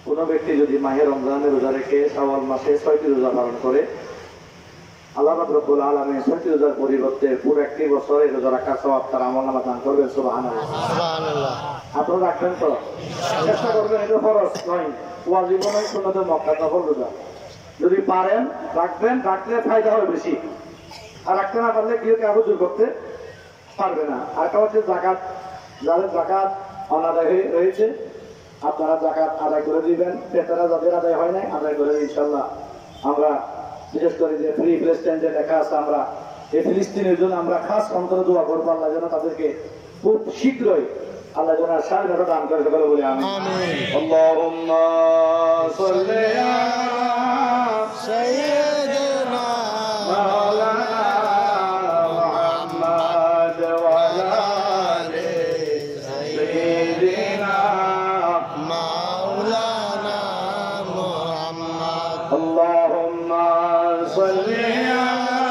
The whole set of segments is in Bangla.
কোন ব্যক্তি যদি মাহে রমজানের রোজা রেখে শাওয়াল মাসে 6টি রোজা পালন করে, আল্লাহ পাক রব্বুল আলামিন 6টি রোজার পরিবর্তে পুরো একটি বছর এই রোজা রাখার সওয়াব তার আমলনামা দান করবেন। সুবহানাল্লাহ। সুবহানাল্লাহ। আপনারা রাখবেন তো? চেষ্টা করবেন, এটা ফরজ নয়, ওয়াজিব নয়, সুন্নাতে মুআক্কাদা রোজা। যদি পারেন রাখবেন, রাখলে ফায়দা হবে বেশি। আর রাখতে না পারলে কেউ কাগজ করতে পারবে না। আর একটা হচ্ছে যাকাত, যাদের যাকাত অনাদায় রয়েছে আপনারা যাকাত আদায় করে দিবেন। ক্রেতারা যাদের আদায় হয় নাই আদায় করে ইনশাল্লাহ। আমরা বিশেষ করে যে ফ্রি প্লেসমেন্টে লেখা আছে, আমরা এই ফিলিস্তিনের জন্য আমরা খাস অন্তরে দোয়া করবো, আল্লাহ যেন তাদেরকে খুব শীঘ্রই আল্লাহ যেন স্বাধীনতা দান করে সকলে বলে আমিন। আল্লাহুম্মা সাল্লি আলা সাইয়্যিদিনা মাওলানা মুহাম্মদ ওয়া আলা আলি সাইয়্যিদিনা মাওলানা মুহাম্মদ। আল্লাহুম্মা সাল্লি আলা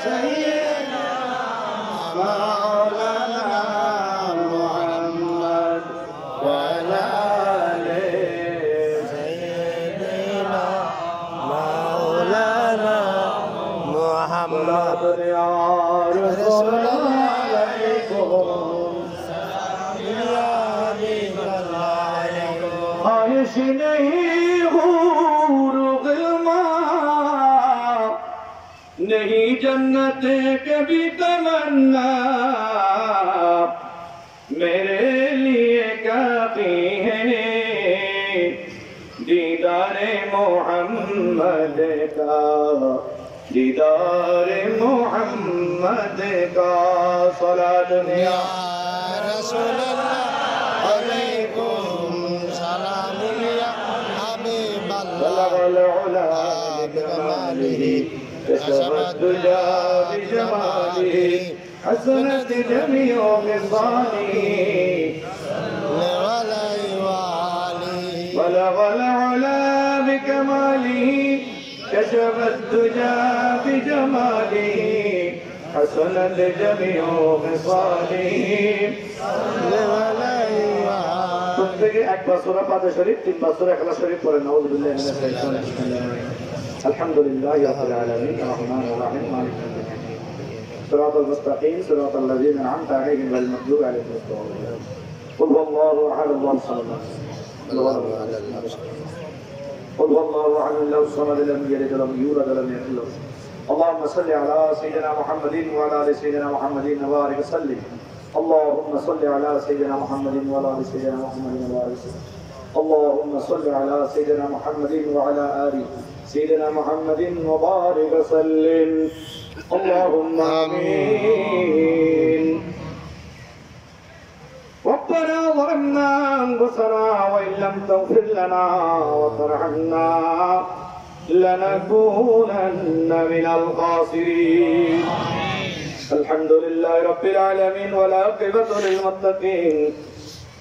সাইয়্যিদিনা মাওলানা মুহাম্মদ ওয়া আলা আলি সাইয়্যিদিনা মাওলানা মুহাম্মদ। ইয়া রাসূলুল্লাহ আলাইকুম সালাম আলাইকুম। आयश नहीं हूर गिलमा, नहीं जन्नत कभी तमन्ना, मेरे लिए काफी है दीदारे मोहम्मद का, दीदारे मोहम्मद का। सलात या रसूलल्लाह अलैकुम सलाम या हबीबल्लाह। बलगल उला बिकमालिही कशफत दुजा बिजमालिही हसनत जमीउ मिज़ानिही बलगल उला बिकमालिही कशफत दुजा बिजमालिही हसनत जमीउ मिज़ानिही। প্রত্যেকে একবার সূরা ফাতিহা শরীফ, 3 বার সূরা ইখলাস শরীফ পড়েন। নাউযুবিল্লাহি মিনাশ শাইতানির রাজিম। আলহামদুলিল্লাহি রাব্বিল আলামিন আর-রাহমানির রাহিম মালিকিল ইয়াউমিদ্দিন সিরাতাল মুস্তাকিম সিরাতাল লাযিনা আন'আমতা আলাইহিম গায়রিল মাগদুবি আলাইহিম ওয়ালাদ-দাল্লিন। কুল হুয়াল্লাহু আহাদ আল্লাহু সামাদ قل والله احد الله الصمد لم يلد ولم يولد ولم يكن له. اللهم صل على سيدنا محمد وعلى ال سيدنا محمد وبارك وسلم. اللهم صل على سيدنا محمد وعلى ال سيدنا محمد وبارك وسلم. اللهم صل على سيدنا محمد وعلى ال سيدنا محمد وبارك وسلم. اللهم آمين. ربنا ظلمنا أنفسنا وإن لم تغفر لنا وترحمنا لنكونن من الخاسرين. الحمد لله رب العالمين والعاقبة للمتقين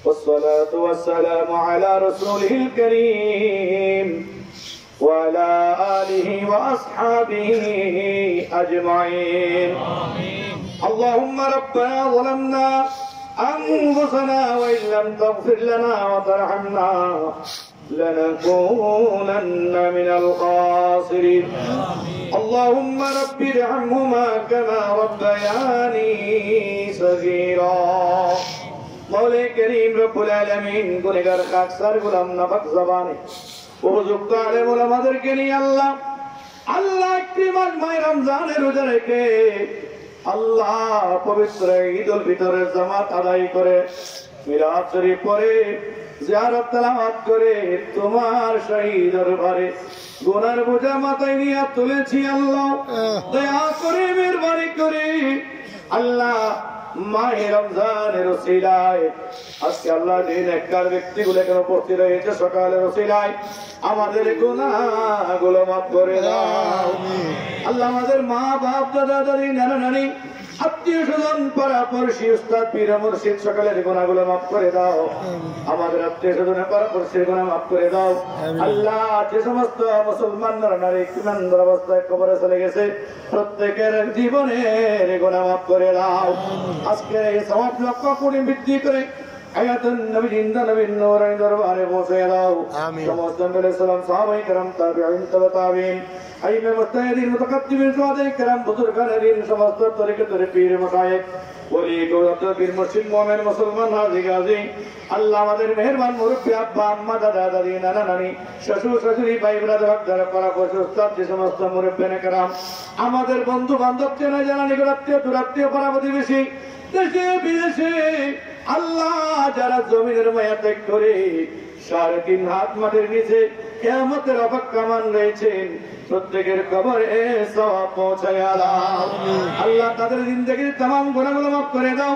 والصلاة والسلام على رسوله الكريم وعلى آله وأصحابه أجمعين. اللهم ربنا ظلمنا أنفسنا وإن لم تغفر لنا وترحمنا لنكونن من الخاسرين. اللهم رب ارحمهما كما ربياني صغيرا. মওলা করিম রব্বুল আলামিন গুনাহগার খাকসার গোলাম নাফাক জবানে উপযুক্ত আলেম ওলামাদেরকে নিয়ে আল্লাহ একটি মাস মাহে রমজানের রোজা রেখে আল্লাহ পবিত্র ঈদুল ফিতরের জামাত আদায় করে মিলাদ শরীফ পড়ে জিয়ারত তেলাওয়াত করে তোমার শাহী দরবারে গুনার বোঝা মাথায় নিয়ে তুলেছি। আল্লাহ দয়া করে মেহেরবানি করে আল্লাহ মাহে রমজানের ওসিলায় আজকে আল্লাহ যে নেককার ব্যক্তিগুলো এখানে উপস্থিত রয়েছে সকালের ওসিলায় আমাদের গুনাহগুলো মাফ করে দাও। আল্লাহ আমাদের মা বাপ দাদা দাদি নানা নানি আত্মীয় স্বজন পাড়া পড়শি উস্তাদ পীর মুর্শিদ সকলের গুনাহগুলো মাফ করে দাও। আমাদের আত্মীয় স্বজনের পাড়া পড়শির গুনাহ মাফ করে দাও। আল্লাহ যে সমস্ত মুসলমান নারী ইমানদার অবস্থায় কবরে চলে গেছে প্রত্যেকের জীবনের গুনাহ মাফ করে দাও। আজকে এই সওয়াব লক্ষ কোটি বৃদ্ধি করে হায়াতুন নবী জিন্দা নবীর নূরানি দরবারে পৌঁছে দাও আমিন সমস্ত নবী সাল্লাল্লাহু সাহাবায়ে کرام তাবিঈন তাবিঈন আইমে মুজতাহিদিন মুতাকাদ্দিমিন সাহাবায়ে کرام বুজুর্গান সমস্ত তরিকতের পীর মাশায়েখ ওলি গৌরব পীর মুর্শিদ মুমিন মুসলমান হাজী গাজী আল্লাহ আমাদের মেহেরবান মুরব্বি আব্বা আম্মা দাদা দাদি নানা নানি শ্বশুর শাশুড়ি ভাই ব্রাদার যারা পাড়া পড়শি উস্তাদ যে সমস্ত মুরব্বিয়ান کرام আমাদের বন্ধু বান্ধব চেনা জানা নিকটাত্মীয় দূরাত্মীয় পাড়া প্রতিবেশী দেশে বিদেশে আল্লাহ যারা জমিনের মায়া ত্যাগ করে 3.5 হাত মাটির নিচে কিয়ামতের অপেক্ষামান রয়েছেন প্রত্যেকের কবরে সওয়াব পৌঁছায় দাও আল্লাহ তাদের জিন্দেগির तमाम গুনাহগুলো মাফ করে দাও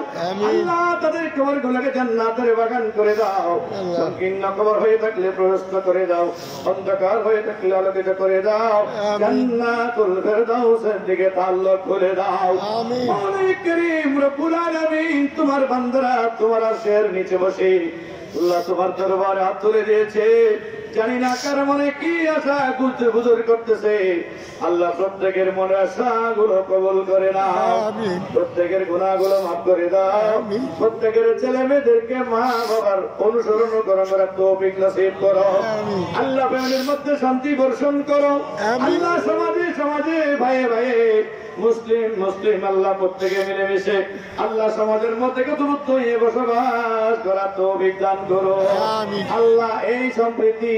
আল্লাহ তাদের কবরগুলোকে জান্নাতের বাগান করে দাও সংকীর্ণ কবর হয়ে থাকলে প্রশস্ত করে দাও অন্ধকার হয়ে থাকলে আলোকিত করে দাও জান্নাতুল ফেরদাউসের দিকে তাল্লুক খুলে দাও মালিক করিম রব্বুল আলামিন তোমার বান্দারা তোমার আরশের নিচে বসে আল্লাহ তোমার দরবারে হাত তুলে দিয়েছে জানি না কার মনে কি আশা গুজর করতেছে আল্লাহ প্রত্যেকের মনে আশাগুলো কবুল করে নাও প্রত্যেকের গুনাহগুলো মাফ করে দাও প্রত্যেকের ছেলে মেয়েদেরকে মা বাবার অনুসরণ করার তৌফিক নসিব করো আল্লাহ ফ্যামিলির মধ্যে শান্তি বর্ষণ করো আল্লাহ সমাজে সমাজে ভাইয়ে ভাইয়ে মুসলিম মুসলিম আল্লাহ প্রত্যেকে মিলেমিশে আল্লাহ সমাজের মধ্যে কতমুক্ত হয়ে বসবাস করার তৌফিক দান করো আল্লাহ এই সম্প্রীতি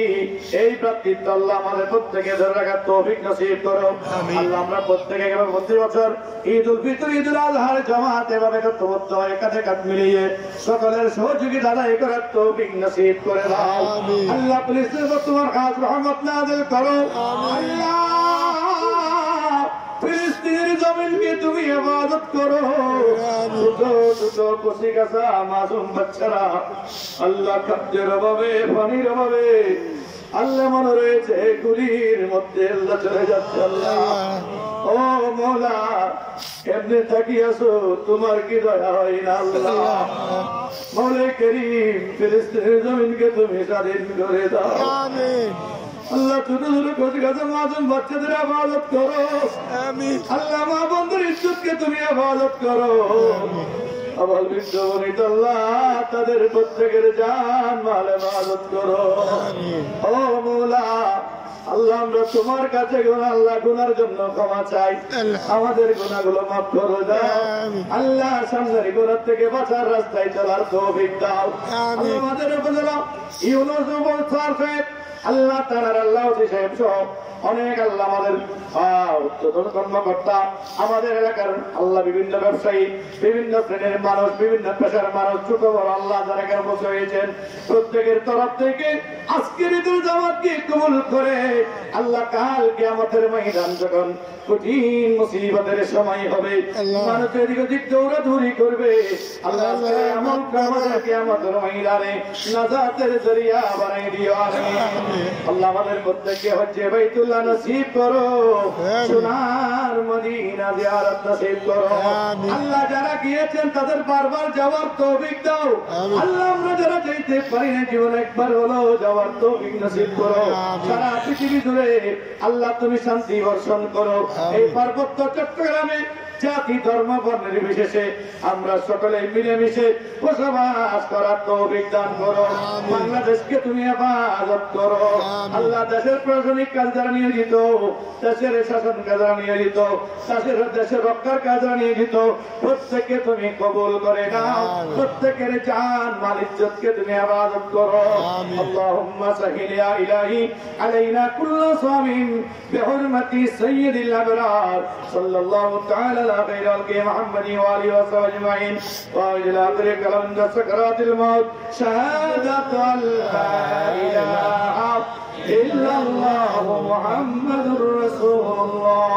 এই ভ্রাতৃত্ব আল্লাহ আমাদের প্রত্যেকে ধরে রাখার তৌফিক নসিব করো আল্লাহ আমরা প্রত্যেকে এভাবে প্রতি বছর ঈদ উল ফিতর ঈদ উল আজহার জামাত এভাবে কতমুক্ত হয়ে কাঁধে কাঁধ মিলিয়ে সকলের সহযোগিতা আদায় করার তৌফিক নসিব করে দাও আল্লাহ ফিলিস্তিনের উপর তোমার খাস রহমত নাযিল করো আল্লাহ ফিলিস্তিনের জমিনকে তুমি ইবাদত করো ছোট কচি কাঁচা মাসুম বাচ্চারা আল্লাহ খাদ্যের অভাবে পানির অভাবে আল্লাহ মনে রয়েছে গুলির মধ্যে আল্লাহ চলে যাচ্ছে আল্লাহ ও মওলা এমনি তাকিয়াছো তোমার কি দয়া হয় না আল্লাহ মওলা করিম ফিলিস্তিনের জমিনকে তুমি স্বাধীন করে দাও আমিন আল্লাহ ছোট ছোট কচি কাঁচা মাসুম বাচ্চাদের ইবাদত করো আল্লাহ মা বন্ধুর ইজ্জতকে তুমি ইবাদত করো আবাল বৃদ্ধ বনিত আল্লাহ তাদের প্রত্যেকের জান মাল ইবাদত করো ও মওলা আল্লাহ আমরা তোমার কাছে আল্লাহ গুনার জন্য ক্ষমা চাই আমাদের গুনাহগুলো মাফ করে দাও আল্লাহ সামনের গুনাহ থেকে বাঁচার রাস্তায় চলার তৌফিক দাও আল্লাহ আমাদের উপজেলা ইউনুস সারফেট আল্লাহ তাআলার আল্লাহ সাহেব সহ অনেক আল্লাহ আমাদের উচ্চতম কর্মকর্তা আমাদের এলাকার আল্লাহ বিভিন্ন ব্যবসায়ী বিভিন্ন শ্রেণীর মানুষ বিভিন্ন পেশার মানুষ ছোট বড় আল্লাহ যারা কর্মরত হয়েছেন প্রত্যেকের তরফ থেকে আজকের ঈদুল জামাতকে কবুল করে আল্লাহ কাল কিয়ামতের ময়দান যখন কঠিন মুসিবতের সময় হবে মানুষ এদিক ওদিক দৌড়াদৌড়ি করবে আল্লাহ আমল আমাদের কিয়ামতের ময়দানে নাজাতের জরিয়া বানাই দিও আমিন আল্লাহ আমাদের প্রত্যেককে হজ্জে বাইতুল্লাহ নসিব করো সোনার মদিনা জিয়ারত নসিব করো আল্লাহ যারা গিয়েছেন তাদের বারবার যাওয়ার তৌফিক দাও আল্লাহ আমরা যারা যেতে পারি না জীবনে একবার হলো যাওয়ার তৌফিক নসিব করো সারা পৃথিবী জুড়ে আল্লাহ তুমি শান্তি বর্ষণ করো এই পার্বত্য চট্টগ্রামে জাতি ধর্ম বর্ণ নির্বিশেষে আমরা সকলে মিলেমিশে বসবাস করার তৌফিক দান করো বাংলাদেশকে তুমি হেফাজত করো আল্লাহ দেশের প্রশাসনিক কাজ যারা নিয়োজিত দেশের শাসন কাজ যারা নিয়োজিত দেশের রক্ষার কাজ যারা নিয়োজিত প্রত্যেককে তুমি কবুল করে নাও প্রত্যেকের জান মাল ইজ্জতকে তুমি হেফাজত করো আল্লাহুম্মা সাহিল ইয়া ইলাহি আলাইনা কুল্লু সামিন বিহুরমাতি সাইয়্যিদিল আবরার সাল্লাল্লাহু তাআলা على خير خلق محمد وآله وصحبه أجمعين وإلى آخر كلام عند سكرات الموت شهادة أن لا إله إلا الله محمد رسول الله